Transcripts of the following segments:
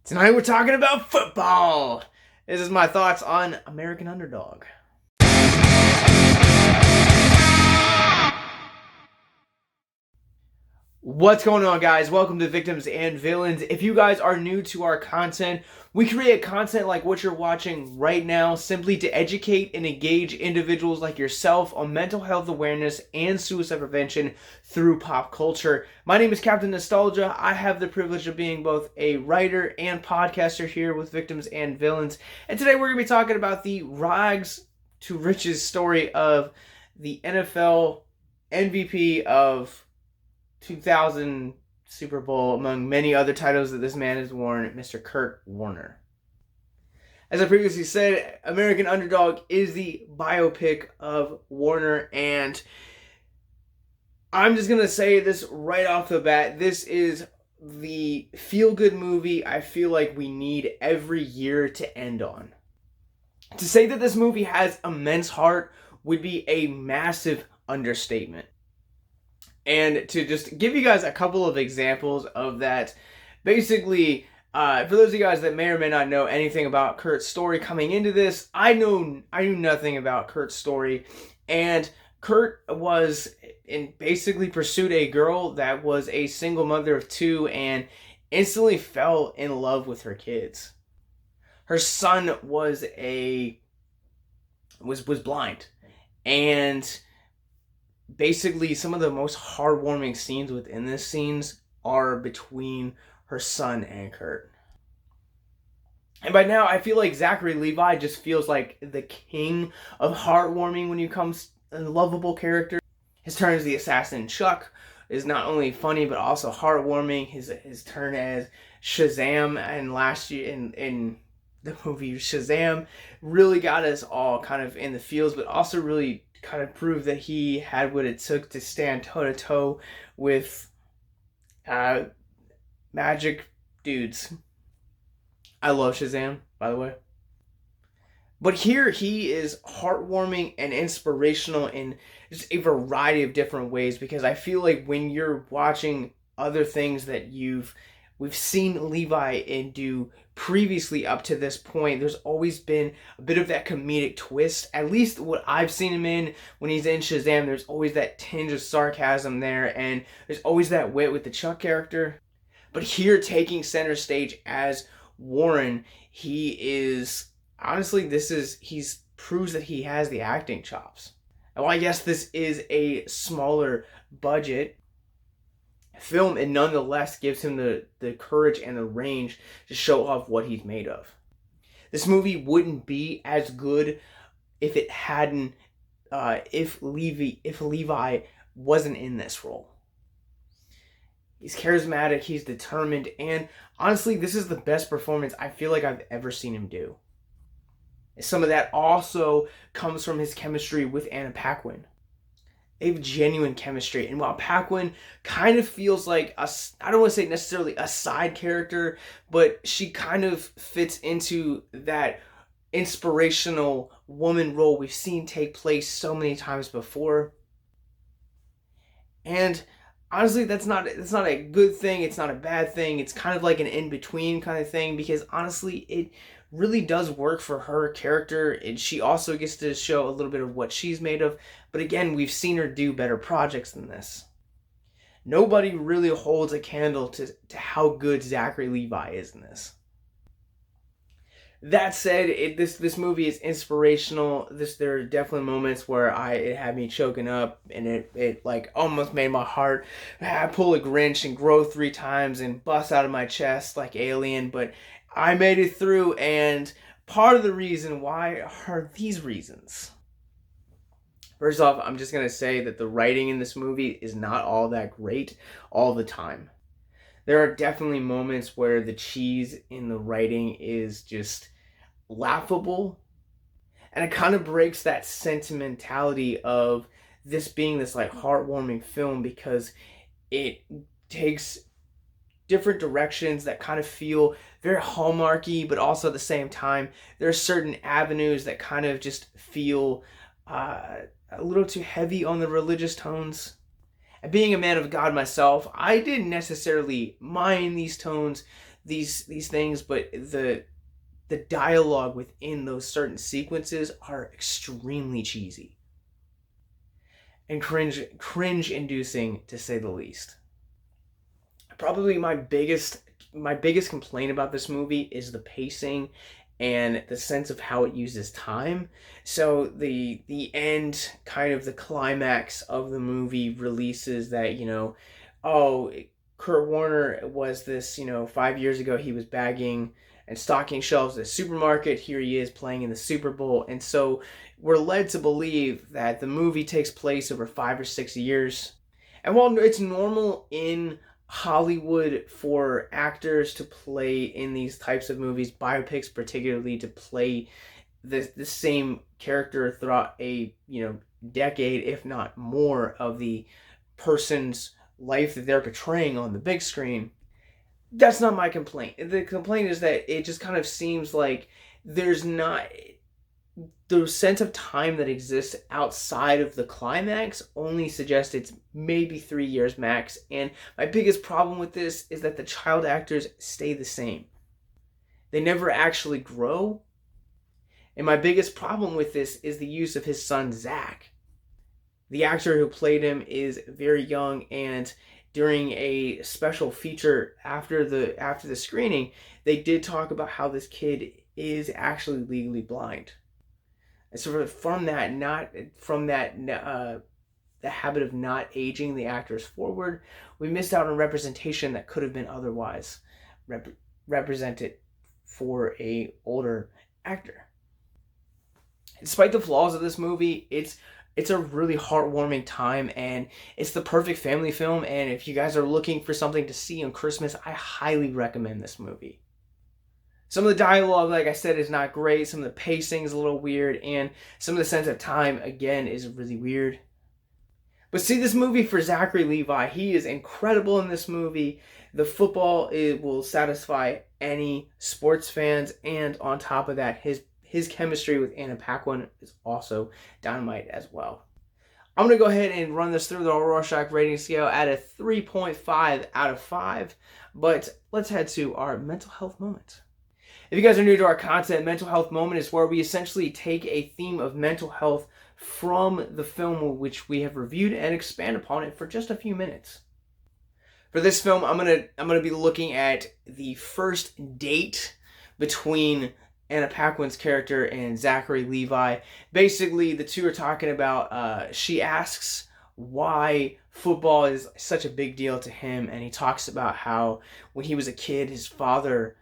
Tonight we're talking about football. This is my thoughts on American Underdog. What's going on, guys? Welcome to Victims and Villains. If you guys are new to our content, we create content like what you're watching right now simply to educate and engage individuals like yourself on mental health awareness and suicide prevention through pop culture. My name is Captain Nostalgia. I have the privilege of being both a writer and podcaster here with Victims and Villains. And today we're going to be talking about the rags to riches story of the NFL MVP of 2000 Super Bowl, among many other titles that this man has worn, Mr. Kurt Warner. As I previously said, American Underdog is the biopic of Warner, and I'm just going to say this right off the bat. This is the feel-good movie I feel like we need every year to end on. To say that this movie has immense heart would be a massive understatement. And to just give you guys a couple of examples of that, basically, for those of you guys that may or may not know anything about Kurt's story coming into this, I knew nothing about Kurt's story, and Kurt basically pursued a girl that was a single mother of two and instantly fell in love with her kids. Her son was blind, and basically, some of the most heartwarming scenes within this scenes are between her son and Kurt. And by now, I feel like Zachary Levi just feels like the king of heartwarming when he comes a lovable character. His turn as the assassin Chuck is not only funny but also heartwarming. His turn as Shazam and last year in the movie Shazam really got us all kind of in the feels, but also really kind of proved that he had what it took to stand toe-to-toe with magic dudes. I love Shazam, by the way. But here he is heartwarming and inspirational in just a variety of different ways, because I feel like when you're watching other things that we've seen Levi do previously up to this point, there's always been a bit of that comedic twist. At least what I've seen him in when he's in Shazam, there's always that tinge of sarcasm there, and there's always that wit with the Chuck character. But here, taking center stage as Warren, he proves that he has the acting chops. And while I guess this is a smaller budget film, it nonetheless gives him the courage and the range to show off what he's made of. This movie wouldn't be as good if it hadn't if Levi wasn't in this role. He's charismatic, he's determined, and honestly, this is the best performance I feel like I've ever seen him do. Some of that also comes from his chemistry with Anna Paquin. They have genuine chemistry, and while Paquin kind of feels like I don't want to say necessarily a side character, but she kind of fits into that inspirational woman role we've seen take place so many times before. And honestly, that's not a good thing, it's not a bad thing, it's kind of like an in-between kind of thing, because honestly, it really does work for her character, and she also gets to show a little bit of what she's made of. But again, we've seen her do better projects than this. Nobody really holds a candle to how good Zachary Levi is in this. That said, this movie is inspirational. There are definitely moments where it had me choking up, and it like almost made my heart pull a Grinch and grow 3 times and bust out of my chest like Alien. But I made it through, and part of the reason why are these reasons. First off, I'm just going to say that the writing in this movie is not all that great all the time. There are definitely moments where the cheese in the writing is just laughable, and it kind of breaks that sentimentality of this being this like heartwarming film, because it takes different directions that kind of feel very hallmarky, but also at the same time, there are certain avenues that kind of just feel a little too heavy on the religious tones. And being a man of God myself, I didn't necessarily mind these tones these things, but the dialogue within those certain sequences are extremely cheesy and cringe inducing, to say the least. Probably my biggest complaint about this movie is the pacing and the sense of how it uses time. So the end, kind of the climax of the movie, releases that, oh, Kurt Warner was this, 5 years ago he was bagging and stocking shelves at a supermarket. Here he is playing in the Super Bowl. And so we're led to believe that the movie takes place over 5 or 6 years. And while it's normal in Hollywood for actors to play in these types of movies, biopics particularly, to play the same character throughout a decade, if not more, of the person's life that they're portraying on the big screen, that's not my complaint. The complaint is that it just kind of seems like there's not the sense of time that exists outside of the climax only suggests it's maybe 3 years max. And my biggest problem with this is that the child actors stay the same. They never actually grow. And my biggest problem with this is the use of his son, Zach. The actor who played him is very young, and during a special feature after the screening, they did talk about how this kid is actually legally blind. And so from that, the habit of not aging the actors forward, we missed out on representation that could have been otherwise represented for a older actor. Despite the flaws of this movie, it's a really heartwarming time, and it's the perfect family film. And if you guys are looking for something to see on Christmas, I highly recommend this movie. Some of the dialogue, like I said, is not great. Some of the pacing is a little weird, and some of the sense of time, again, is really weird. But see this movie for Zachary Levi. He is incredible in this movie. The football will satisfy any sports fans, and on top of that, his chemistry with Anna Paquin is also dynamite as well. I'm going to go ahead and run this through the Rorschach rating scale at a 3.5 out of 5. But let's head to our mental health moment. If you guys are new to our content, Mental Health Moment is where we essentially take a theme of mental health from the film which we have reviewed and expand upon it for just a few minutes. For this film, I'm gonna be looking at the first date between Anna Paquin's character and Zachary Levi. Basically, the two are talking about, she asks why football is such a big deal to him, and he talks about how when he was a kid, his father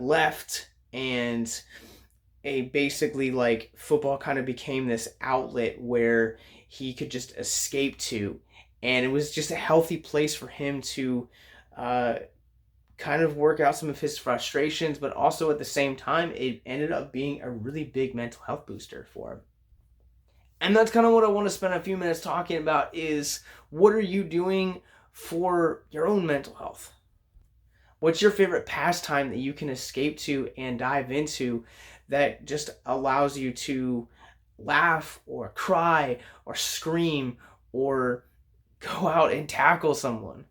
left, and basically like football kind of became this outlet where he could just escape to, and it was just a healthy place for him to kind of work out some of his frustrations, but also at the same time it ended up being a really big mental health booster for him. And that's kind of what I want to spend a few minutes talking about, is what are you doing for your own mental health? What's your favorite pastime that you can escape to and dive into that just allows you to laugh or cry or scream or go out and tackle someone?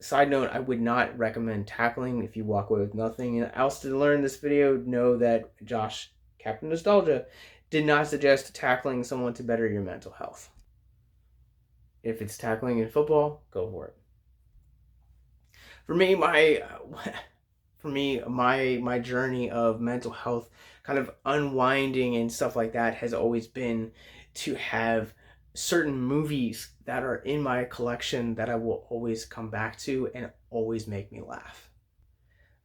Side note, I would not recommend tackling. If you walk away with nothing else to learn in this video, know that Josh, Capt Nostalgia, did not suggest tackling someone to better your mental health. If it's tackling in football, go for it. For me, my journey of mental health kind of unwinding and stuff like that has always been to have certain movies that are in my collection that I will always come back to and always make me laugh.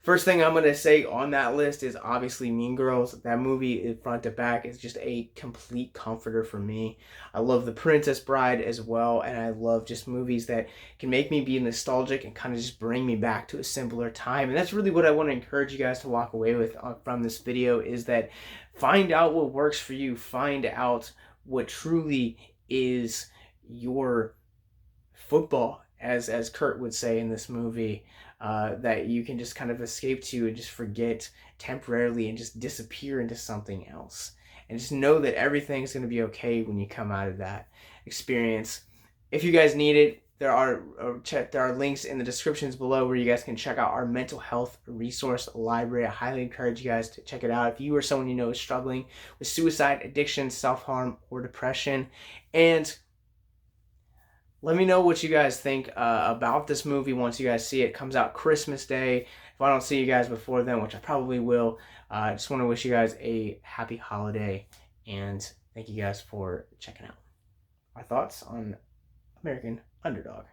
First thing I'm going to say on that list is obviously Mean Girls. That movie, front to back, is just a complete comforter for me. I love The Princess Bride as well, and I love just movies that can make me be nostalgic and kind of just bring me back to a simpler time. And that's really what I want to encourage you guys to walk away with from this video, is that find out what works for you. Find out what truly is your football, as Kurt would say in this movie. That you can just kind of escape to and just forget temporarily and just disappear into something else. And just know that everything's going to be okay when you come out of that experience. If you guys need it, there are links in the descriptions below where you guys can check out our mental health resource library. I highly encourage you guys to check it out if you or someone you know is struggling with suicide, addiction, self-harm, or depression. And let me know what you guys think about this movie once you guys see it. It comes out Christmas Day. If I don't see you guys before then, which I probably will, I just want to wish you guys a happy holiday, and thank you guys for checking out our thoughts on American Underdog.